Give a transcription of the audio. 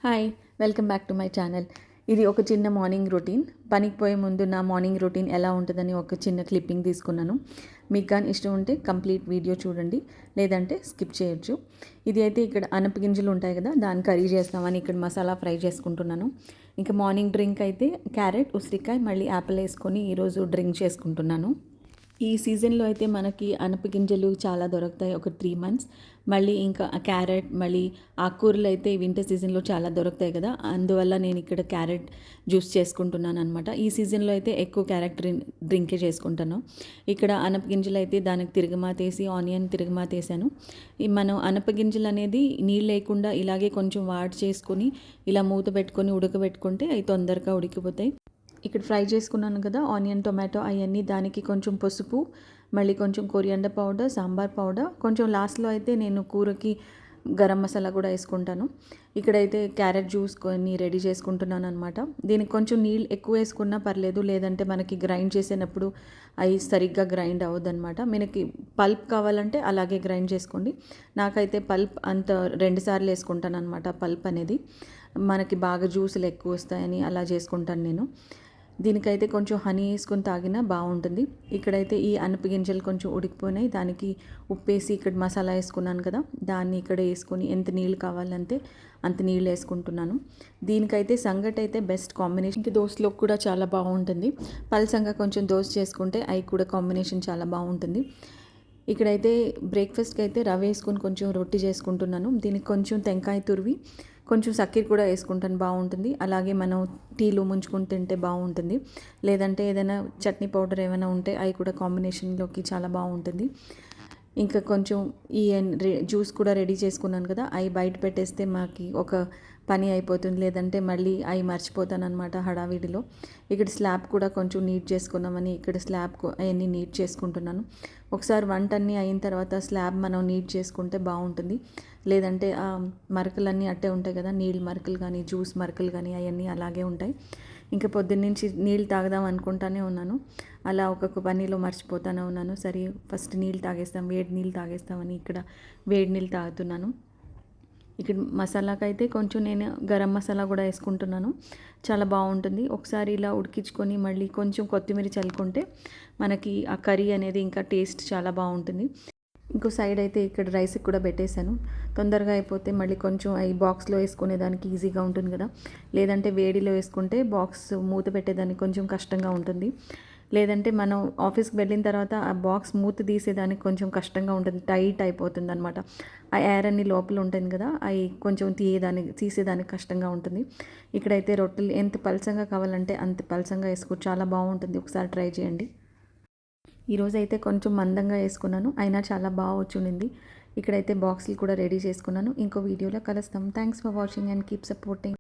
Hi, welcome back to my channel. ఇది ఒక చిన్న మార్నింగ్ రొటీన్. పనికి పోయే ముందు నా మార్నింగ్ రొటీన్ ఎలా ఉంటుందని ఒక చిన్న క్లిప్పింగ్ తీసుకున్నాను. మీకు కానీ ఇష్టం ఉంటే కంప్లీట్ వీడియో చూడండి, లేదంటే స్కిప్ చేయొచ్చు. ఇది అయితే ఇక్కడ అనపగింజలు ఉంటాయి కదా, దాన్ని కర్రీ చేస్తామని ఇక్కడ మసాలా ఫ్రై చేసుకుంటున్నాను. ఇంకా మార్నింగ్ డ్రింక్ అయితే క్యారెట్, ఉసిరికాయ, మళ్ళీ యాపిల్ వేసుకొని ఈరోజు డ్రింక్ చేసుకుంటున్నాను. ఈ సీజన్లో అయితే మనకి అనపగింజలు చాలా దొరుకుతాయి, ఒక 3 months. మళ్ళీ ఇంకా క్యారెట్, మళ్ళీ ఆకుకూరలు అయితే వింటర్ సీజన్లో చాలా దొరుకుతాయి కదా, అందువల్ల నేను ఇక్కడ క్యారెట్ జ్యూస్ చేసుకుంటున్నాను అనమాట. ఈ సీజన్లో అయితే ఎక్కువ క్యారెట్ డ్రింకే చేసుకుంటాను. ఇక్కడ అనపగింజలు అయితే దానికి తిరగమాతేసి ఆనియన్ తిరగమాతేసాను. మనం అనపగింజలు అనేది నీళ్ళు లేకుండా ఇలాగే కొంచెం వాడ్ చేసుకొని ఇలా మూత పెట్టుకొని ఉడకబెట్టుకుంటే అవి తొందరగా ఉడికిపోతాయి. ఇక్కడ ఫ్రై చేసుకున్నాను కదా ఆనియన్, టొమాటో అవన్నీ, దానికి కొంచెం పసుపు, మళ్ళీ కొంచెం కొరియాండర్ పౌడర్, సాంబార్ పౌడర్, కొంచెం లాస్ట్లో అయితే నేను కూరకి గరం మసాలా కూడా వేసుకుంటాను. ఇక్కడైతే క్యారెట్ జ్యూస్ కొన్ని రెడీ చేసుకుంటున్నాను అనమాట. దీనికి కొంచెం నీళ్ళు ఎక్కువ వేసుకున్నా పర్లేదు, లేదంటే మనకి గ్రైండ్ చేసేటప్పుడు అవి సరిగ్గా గ్రైండ్ అవ్వదన్నమాట. మనకి పల్ప్ కావాలంటే అలాగే గ్రైండ్ చేసుకోండి. నాకైతే పల్ప్ అంత 2 సార్లు వేసుకుంటాను అనమాట. పల్ప్ అనేది మనకి బాగా జ్యూసులు ఎక్కువ వస్తాయని అలా చేసుకుంటాను నేను. దీనికైతే కొంచెం హనీ వేసుకొని తాగినా బాగుంటుంది. ఇక్కడైతే ఈ అనపగింజలు కొంచెం ఉడికిపోయినాయి, దానికి ఉప్పేసి ఇక్కడ మసాలా వేసుకున్నాను కదా, దాన్ని ఇక్కడ వేసుకొని ఎంత నీళ్ళు కావాలంటే అంత నీళ్ళు వేసుకుంటున్నాను. దీనికైతే సంగటి అయితే బెస్ట్ కాంబినేషన్. ఇంకా దోశలోకి కూడా చాలా బాగుంటుంది. పల్సంగా కొంచెం దోశ చేసుకుంటే అవి కూడా కాంబినేషన్ చాలా బాగుంటుంది. ఇక్కడైతే బ్రేక్ఫాస్ట్కి అయితే రవ వేసుకొని కొంచెం రొట్టి చేసుకుంటున్నాను. దీనికి కొంచెం టెంకాయ తురివి కొంచెం చక్కెర కూడా వేసుకుంటాను, బాగుంటుంది. అలాగే మనం టీలో ముంచుకొని తింటే బాగుంటుంది, లేదంటే ఏదైనా చట్నీ పౌడర్ ఏమైనా ఉంటే అవి కూడా కాంబినేషన్లోకి చాలా బాగుంటుంది. ఇంకా కొంచెం ఈ జ్యూస్ కూడా రెడీ చేసుకున్నాను కదా, అవి బయట పెట్టేస్తే మాకు ఒక పని అయిపోతుంది, లేదంటే మళ్ళీ అవి మర్చిపోతాను అనమాట హడావిడిలో. ఇక్కడ స్లాబ్ కూడా కొంచెం నీట్ చేసుకున్నామని ఇక్కడ స్లాబ్ అవన్నీ నీట్ చేసుకుంటున్నాను. ఒకసారి వంట అన్నీ అయిన తర్వాత స్లాబ్ మనం నీట్ చేసుకుంటే బాగుంటుంది, లేదంటే ఆ మరకలన్నీ అట్టే ఉంటాయి కదా, నీళ్ళు మరకలు కానీ జ్యూస్ మరకలు కానీ అవన్నీ అలాగే ఉంటాయి. ఇంకా పొద్దున్నుంచి నీళ్ళు తాగదాం అనుకుంటానే ఉన్నాను, అలా ఒక్కొక్క పనిలో మర్చిపోతానే ఉన్నాను. సరే ఫస్ట్ నీళ్ళు తాగేస్తాం, వేడి నీళ్ళు తాగేస్తామని ఇక్కడ వేడి నీళ్ళు తాగుతున్నాను. ఇక్కడ మసాలాకైతే కొంచెం నేను గరం మసాలా కూడా వేసుకుంటున్నాను, చాలా బాగుంటుంది. ఒకసారి ఇలా ఉడికించుకొని మళ్ళీ కొంచెం కొత్తిమీర చల్లుకుంటే మనకి ఆ కర్రీ అనేది ఇంకా టేస్ట్ చాలా బాగుంటుంది. ఇంకో సైడ్ అయితే ఇక్కడ రైస్కి కూడా పెట్టేశాను, తొందరగా అయిపోతే మళ్ళీ కొంచెం అవి బాక్స్లో వేసుకునేదానికి ఈజీగా ఉంటుంది కదా, లేదంటే వేడిలో వేసుకుంటే బాక్స్ మూత పెట్టేదానికి కొంచెం కష్టంగా ఉంటుంది. లేదంటే మనం ఆఫీస్కి వెళ్ళిన తర్వాత ఆ బాక్స్ మూత తీసేదానికి కొంచెం కష్టంగా ఉంటుంది, టైట్ అయిపోతుంది అనమాట. ఆ ఎయిర్ అన్ని లోపల ఉంటుంది కదా, అవి కొంచెం తీసేదానికి కష్టంగా ఉంటుంది. ఇక్కడైతే రొట్టెలు ఎంత పలసంగా కావాలంటే అంత పలసంగా వేసుకోవచ్చు, చాలా బాగుంటుంది. ఒకసారి ట్రై చేయండి. ఈరోజు అయితే కొంచెం మందంగా వేసుకున్నాను, అయినా చాలా బాగా వచ్చింది. ఇక్కడైతే బాక్సులు కూడా రెడీ చేసుకున్నాను. ఇంకో వీడియోలో కలుస్తాం. Thanks for watching and keep supporting.